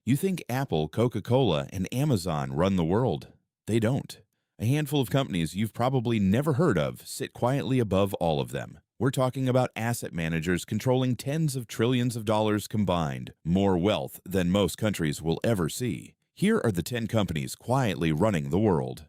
You think Apple, Coca-Cola, and Amazon run the world. They don't. A handful of companies you've probably never heard of sit quietly above all of them. We're talking about asset managers controlling tens of trillions of dollars combined, more wealth than most countries will ever see. Here are the 10 companies quietly running the world.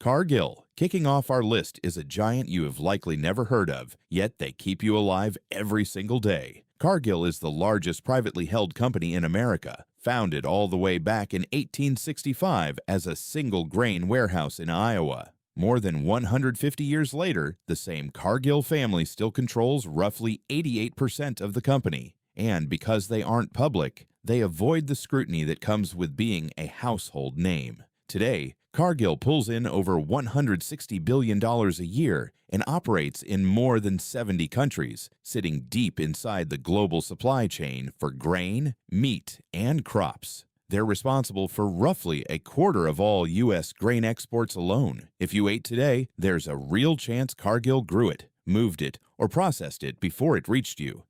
Cargill. Kicking off our list is a giant you have likely never heard of, yet they keep you alive every single day. Cargill is the largest privately held company in America, founded all the way back in 1865 as a single grain warehouse in Iowa. More than 150 years later, the same Cargill family still controls roughly 88% of the company. And because they aren't public, they avoid the scrutiny that comes with being a household name. Today, Cargill pulls in over $160 billion a year and operates in more than 70 countries, sitting deep inside the global supply chain for grain, meat, and crops. They're responsible for roughly a quarter of all U.S. grain exports alone. If you ate today, there's a real chance Cargill grew it, moved it, or processed it before it reached you.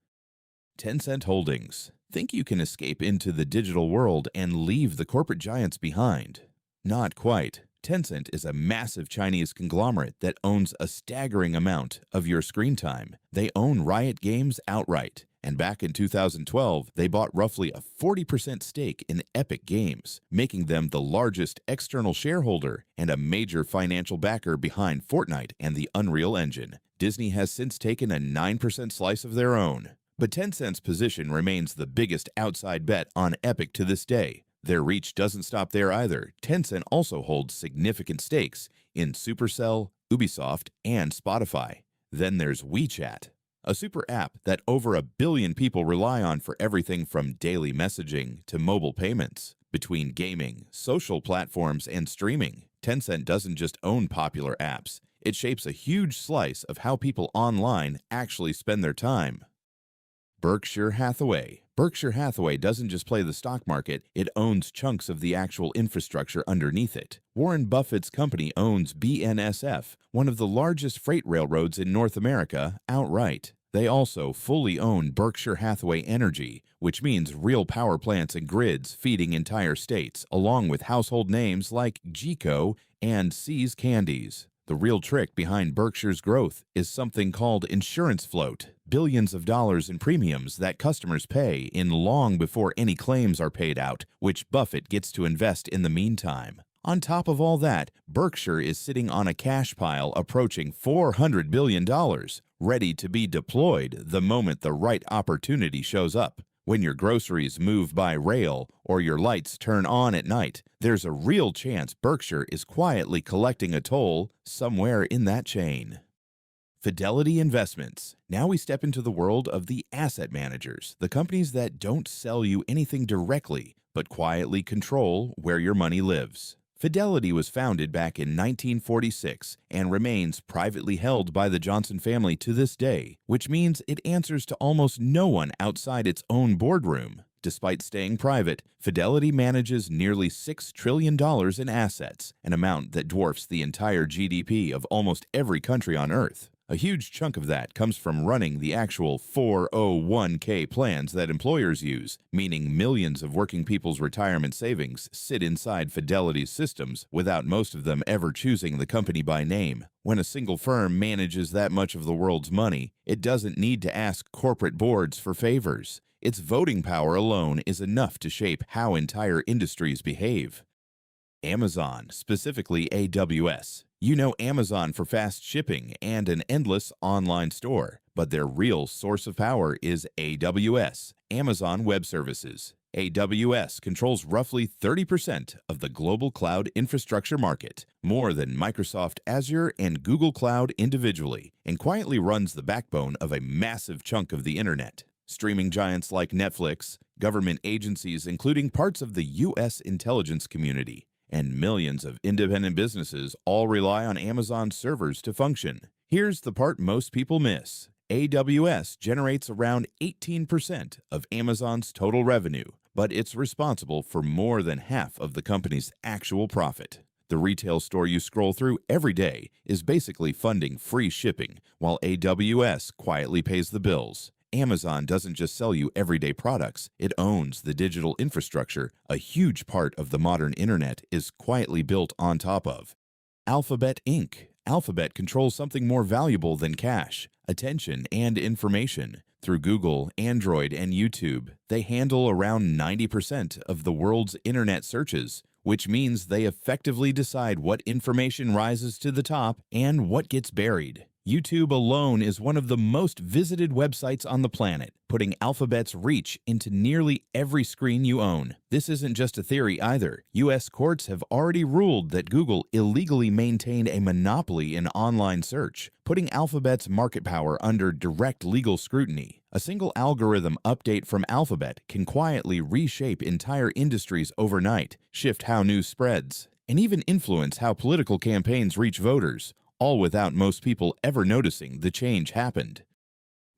Tencent Holdings. Think you can escape into the digital world and leave the corporate giants behind? Not quite. Tencent is a massive Chinese conglomerate that owns a staggering amount of your screen time. They own Riot Games outright, and back in 2012, they bought roughly a 40% stake in Epic Games, making them the largest external shareholder and a major financial backer behind Fortnite and the Unreal Engine. Disney has since taken a 9% slice of their own. But Tencent's position remains the biggest outside bet on Epic to this day. Their reach doesn't stop there either. Tencent also holds significant stakes in Supercell, Ubisoft, and Spotify. Then there's WeChat, a super app that over 1 billion people rely on for everything from daily messaging to mobile payments. Between gaming, social platforms, and streaming, Tencent doesn't just own popular apps. It shapes a huge slice of how people online actually spend their time. Berkshire Hathaway. Berkshire Hathaway doesn't just play the stock market, it owns chunks of the actual infrastructure underneath it. Warren Buffett's company owns BNSF, one of the largest freight railroads in North America, outright. They also fully own Berkshire Hathaway Energy, which means real power plants and grids feeding entire states, along with household names like GECO and See's Candies. The real trick behind Berkshire's growth is something called insurance float, billions of dollars in premiums that customers pay in long before any claims are paid out, which Buffett gets to invest in the meantime. On top of all that, Berkshire is sitting on a cash pile approaching $400 billion, ready to be deployed the moment the right opportunity shows up. When your groceries move by rail or your lights turn on at night, there's a real chance Berkshire is quietly collecting a toll somewhere in that chain. Fidelity Investments. Now we step into the world of the asset managers, the companies that don't sell you anything directly, but quietly control where your money lives. Fidelity was founded back in 1946 and remains privately held by the Johnson family to this day, which means it answers to almost no one outside its own boardroom. Despite staying private, Fidelity manages nearly $6 trillion in assets, an amount that dwarfs the entire GDP of almost every country on Earth. A huge chunk of that comes from running the actual 401k plans that employers use, meaning millions of working people's retirement savings sit inside Fidelity's systems without most of them ever choosing the company by name. When a single firm manages that much of the world's money, it doesn't need to ask corporate boards for favors. Its voting power alone is enough to shape how entire industries behave. Amazon, specifically AWS. You know Amazon for fast shipping and an endless online store, but their real source of power is AWS, Amazon Web Services. AWS controls roughly 30% of the global cloud infrastructure market, more than Microsoft Azure and Google Cloud individually, and quietly runs the backbone of a massive chunk of the internet. Streaming giants like Netflix, government agencies including parts of the U.S. intelligence community, and millions of independent businesses all rely on Amazon servers to function. Here's the part most people miss. AWS generates around 18% of Amazon's total revenue, but it's responsible for more than half of the company's actual profit. The retail store you scroll through every day is basically funding free shipping, while AWS quietly pays the bills. Amazon doesn't just sell you everyday products, it owns the digital infrastructure a huge part of the modern internet is quietly built on top of. Alphabet Inc. Alphabet controls something more valuable than cash, attention, and information. Through Google, Android, and YouTube, they handle around 90% of the world's internet searches, which means they effectively decide what information rises to the top and what gets buried. YouTube alone is one of the most visited websites on the planet, putting Alphabet's reach into nearly every screen you own. This isn't just a theory either. U.S. courts have already ruled that Google illegally maintained a monopoly in online search, putting Alphabet's market power under direct legal scrutiny. A single algorithm update from Alphabet can quietly reshape entire industries overnight, shift how news spreads, and even influence how political campaigns reach voters, all without most people ever noticing the change happened.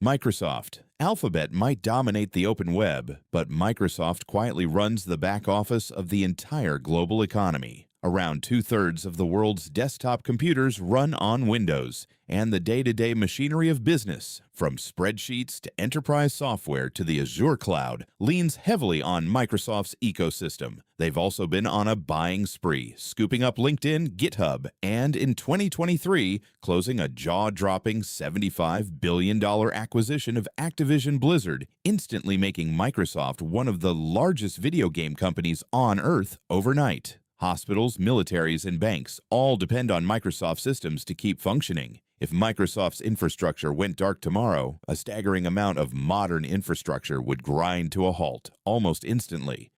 Microsoft. Alphabet might dominate the open web, but Microsoft quietly runs the back office of the entire global economy. Around 2/3 of the world's desktop computers run on Windows, and the day-to-day machinery of business, from spreadsheets to enterprise software to the Azure cloud, leans heavily on Microsoft's ecosystem. They've also been on a buying spree, scooping up LinkedIn, GitHub, and in 2023, closing a jaw-dropping $75 billion acquisition of Activision Blizzard, instantly making Microsoft one of the largest video game companies on Earth overnight. Hospitals, militaries, and banks all depend on Microsoft systems to keep functioning. If Microsoft's infrastructure went dark tomorrow, a staggering amount of modern infrastructure would grind to a halt almost instantly.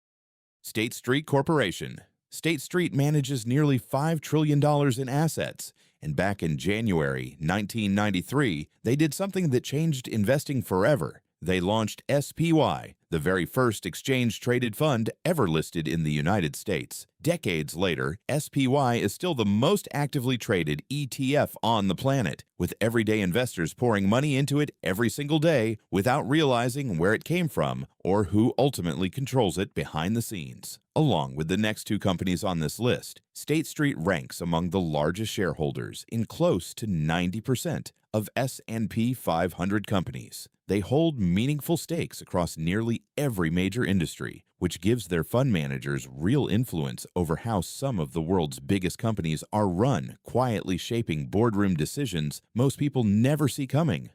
State Street Corporation. State Street manages nearly $5 trillion in assets, and back in January 1993, they did something that changed investing forever. They launched SPY, the very first exchange-traded fund ever listed in the United States. Decades later, SPY is still the most actively traded ETF on the planet, with everyday investors pouring money into it every single day without realizing where it came from or who ultimately controls it behind the scenes. Along with the next two companies on this list, State Street ranks among the largest shareholders in close to 90% of S&P 500 companies. They hold meaningful stakes across nearly every major industry, which gives their fund managers real influence over how some of the world's biggest companies are run, quietly shaping boardroom decisions most people never see coming.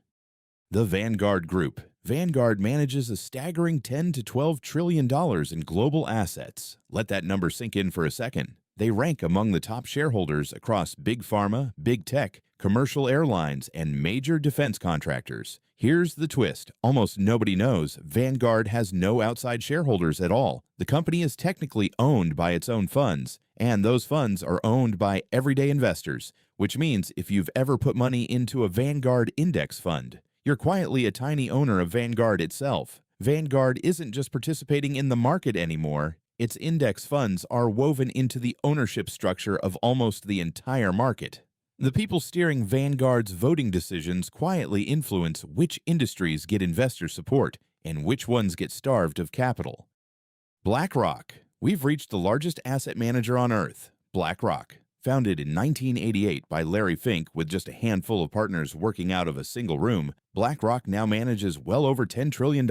The Vanguard Group. Vanguard manages a staggering $10 to $12 trillion in global assets. Let that number sink in for a second. They rank among the top shareholders across big pharma, big tech, commercial airlines, and major defense contractors. Here's the twist. Almost nobody knows Vanguard has no outside shareholders at all. The company is technically owned by its own funds, and those funds are owned by everyday investors, which means if you've ever put money into a Vanguard index fund, you're quietly a tiny owner of Vanguard itself. Vanguard isn't just participating in the market anymore. Its index funds are woven into the ownership structure of almost the entire market. The people steering Vanguard's voting decisions quietly influence which industries get investor support and which ones get starved of capital. BlackRock. We've reached the largest asset manager on Earth, BlackRock. Founded in 1988 by Larry Fink with just a handful of partners working out of a single room, BlackRock now manages well over $10 trillion,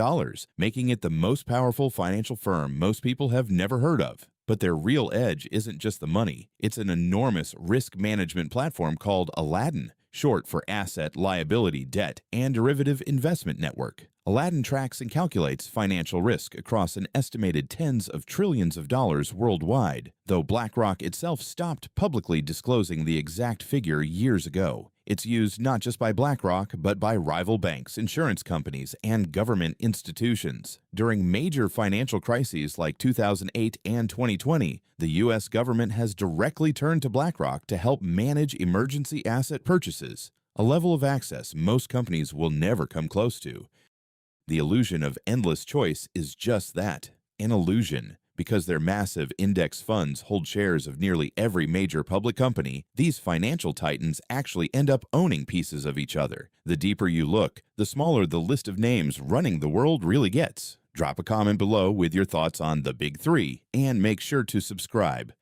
making it the most powerful financial firm most people have never heard of. But their real edge isn't just the money. It's an enormous risk management platform called Aladdin, short for Asset, Liability, Debt, and Derivative Investment Network. Aladdin tracks and calculates financial risk across an estimated tens of trillions of dollars worldwide, though BlackRock itself stopped publicly disclosing the exact figure years ago. It's used not just by BlackRock, but by rival banks, insurance companies, and government institutions. During major financial crises like 2008 and 2020, the U.S. government has directly turned to BlackRock to help manage emergency asset purchases, a level of access most companies will never come close to. The illusion of endless choice is just that, an illusion. Because their massive index funds hold shares of nearly every major public company, these financial titans actually end up owning pieces of each other. The deeper you look, the smaller the list of names running the world really gets. Drop a comment below with your thoughts on the big three, and make sure to subscribe.